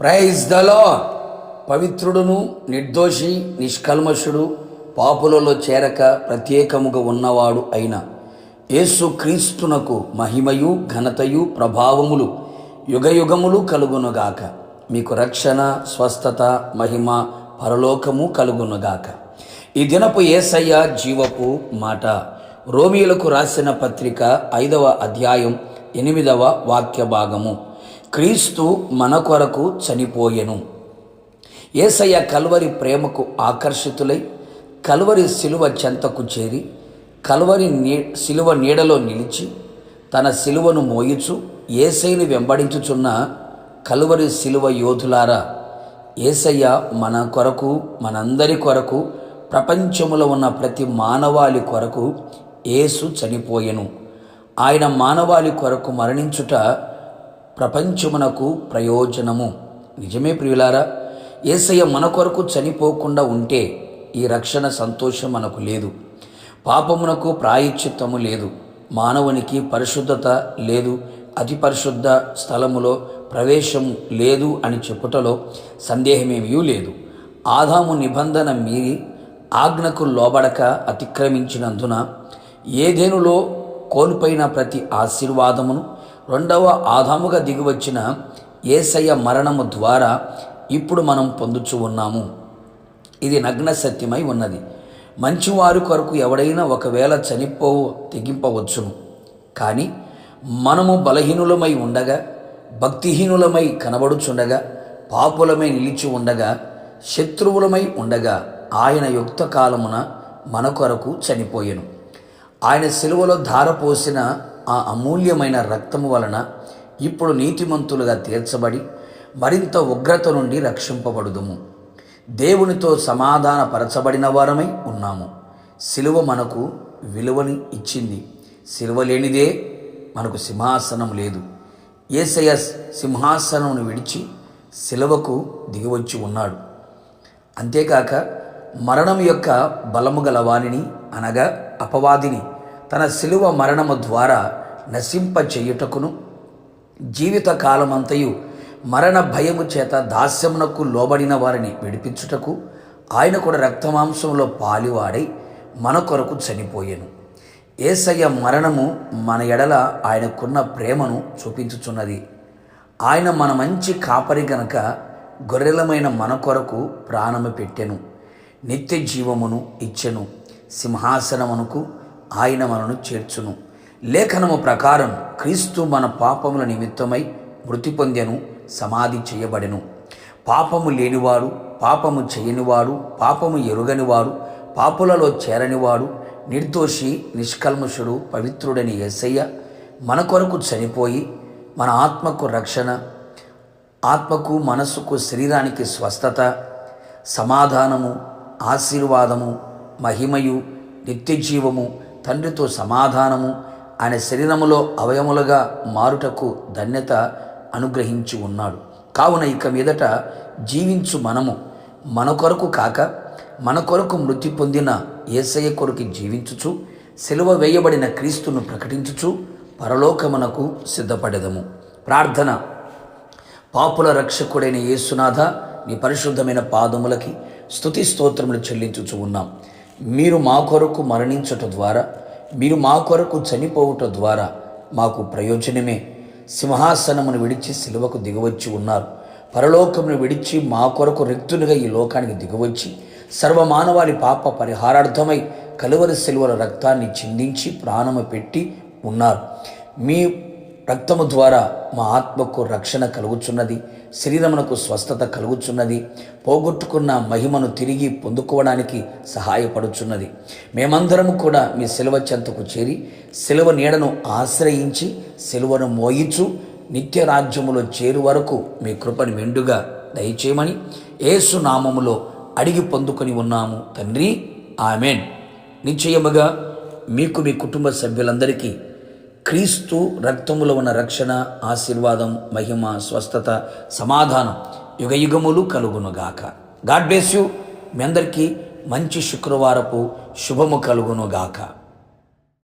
Praise the lord. పవిత్రుడును నిర్దోషి నిష్కల్మషుడు పాపులలో చేరక ప్రత్యేకముగా ఉన్నవాడు అయిన యేసు క్రీస్తునకు మహిమయు ఘనతయు ప్రభావములు యుగయుగములు కలుగునుగాక. మీకు రక్షణ, స్వస్థత, మహిమ, పరలోకము కలుగునుగాక. ఈ దినపు యేసయ్య జీవపు మాట. రోమీయులకు రాసిన పత్రిక 5వ అధ్యాయం 8వ వాక్య భాగము. క్రీస్తు మన కొరకు చనిపోయెను. యేసయ్య కల్వరి ప్రేమకు ఆకర్షితులై కల్వరి శిలువ చెంతకు చేరి కల్వరి శిలువ నీడలో నిలిచి తన శిలువను మోయుచు యేసయ్యను వెంబడించుచున్న కల్వరి శిలువ యోధులారా, యేసయ్య మన కొరకు, మనందరి కొరకు, ప్రపంచములో ఉన్న ప్రతి మానవాళి కొరకు యేసు చనిపోయెను. ఆయన మానవాళి కొరకు మరణించుట ప్రపంచమునకు ప్రయోజనము. నిజమే ప్రియులారా, యేసయ్య మన కొరకు చనిపోకుండా ఉంటే ఈ రక్షణ సంతోషం మనకు లేదు. పాపమునకు ప్రాయశ్చిత్తము లేదు. మానవునికి పరిశుద్ధత లేదు. అతి పరిశుద్ధ స్థలములో ప్రవేశము లేదు అని చెప్పుటలో సందేహమేమీ లేదు. ఆదాము నిబంధన మీరి ఆజ్ఞకు లోబడక అతిక్రమించినందున ఏదెనులో కోల్పోయిన ప్రతి ఆశీర్వాదమును రెండవ ఆదాముగా దిగివచ్చిన యేసయ్య మరణము ద్వారా ఇప్పుడు మనం పొందుచు ఉన్నాము. ఇది నగ్న సత్యమై ఉన్నది. మంచివారి కొరకు ఎవడైనా ఒకవేళ తెగింపవచ్చును. కానీ మనము బలహీనులమై ఉండగా, భక్తిహీనులమై కనబడుచుండగా, పాపులమై నిలిచి ఉండగా, శత్రువులమై ఉండగా ఆయన యుక్త కాలమున మన కొరకు చనిపోయెను. ఆయన శిలువలో ధారపోసిన ఆ అమూల్యమైన రక్తము వలన ఇప్పుడు నీతిమంతులుగా తీర్చబడి మరింత ఉగ్రత నుండి రక్షింపబడుదుము. దేవునితో సమాధానపరచబడిన వారమై ఉన్నాము. శిలువ మనకు విలువని ఇచ్చింది. శిలువ లేనిదే మనకు సింహాసనం లేదు. యేసయ్య సింహాసనమును విడిచి శిలువకు దిగివచ్చి ఉన్నాడు. అంతేకాక మరణం యొక్క బలము గల వానిని, అనగా అపవాదిని, తన శిలువ మరణము ద్వారా నశింపచేయుటకును, జీవిత కాలమంతయు మరణ భయము చేత దాస్యమునకు లోబడిన వారిని విడిపించుటకు ఆయన కూడా రక్తమాంసంలో పాలివాడై మన కొరకు చనిపోయెను. యేసయ్య మరణము మన ఎడల ఆయనకున్న ప్రేమను చూపించుచున్నది. ఆయన మన మంచి కాపరి గనక గొర్రెలమైన మన కొరకు ప్రాణము పెట్టెను. నిత్య జీవమును ఇచ్చెను. సింహాసనమునకు ఆయన మనను చేర్చును. లేఖనము ప్రకారం క్రీస్తు మన పాపముల నిమిత్తమై మృతి పొందెను, సమాధి చేయబడెను. పాపము లేనివాడు, పాపము చేయనివాడు, పాపము ఎరుగనివాడు, పాపులలో చేరనివాడు, నిర్దోషి నిష్కల్మషుడు పవిత్రుడని యేసయ్య మన కొరకు చనిపోయి మన ఆత్మకు రక్షణ, ఆత్మకు, మనస్సుకు, శరీరానికి స్వస్థత, సమాధానము, ఆశీర్వాదము, మహిమయు, నిత్యజీవము, తండ్రితో సమాధానము, ఆయన శరీరములో అవయములుగా మారుటకు ధన్యత అనుగ్రహించి ఉన్నాడు. కావున ఇక మీదట జీవించు మనము మన కొరకు కాక మన కొరకు మృతి పొందిన యేసయ్య కొరకు జీవించుచు సిలువ వేయబడిన క్రీస్తును ప్రకటించుచు పరలోకమునకు సిద్ధపడెదము. ప్రార్థన. పాపుల రక్షకుడైన యేసునాథ, నీ పరిశుద్ధమైన పాదములకి స్తుతి స్తోత్రములు చెల్లించుచు ఉన్నాం. మీరు మా కొరకు మరణించుట ద్వారా, మీరు మా కొరకు చనిపోవుట ద్వారా మాకు ప్రయోజనమే. సింహాసనమును విడిచి సిలువకు దిగవచ్చి ఉన్నారు. పరలోకమును విడిచి మా కొరకు రిక్తునిగా ఈ లోకానికి దిగవచ్చి సర్వమానవాళి పాప పరిహారార్థమై కలువరి సిలువల రక్తాన్ని చిందించి ప్రాణము పెట్టి ఉన్నారు. మీ రక్తము ద్వారా మా ఆత్మకు రక్షణ కలుగుచున్నది, శరీరమునకు స్వస్థత కలుగుచున్నది, పోగొట్టుకున్న మహిమను తిరిగి పొందుకోవడానికి సహాయపడుచున్నది. మేమందరము కూడా మీ సిలువ చెంతకు చేరి సిలువ నీడను ఆశ్రయించి సిలువను మోయిచు నిత్య రాజ్యములో చేరు వరకు మీ కృపను మెండుగా దయచేయమని యేసు నామములో అడిగి పొందుకొని ఉన్నాము తండ్రి, ఆమెన్. నిశ్చయముగా మీకు, మీ కుటుంబ సభ్యులందరికీ క్రీస్తు రక్తములో ఉన్న రక్షణ, ఆశీర్వాదం, మహిమ, స్వస్థత, సమాధానం యుగయుగములు కలుగునుగాక. God bless you. మీ అందరికీ మంచి శుక్రవారపు శుభము కలుగునుగాక.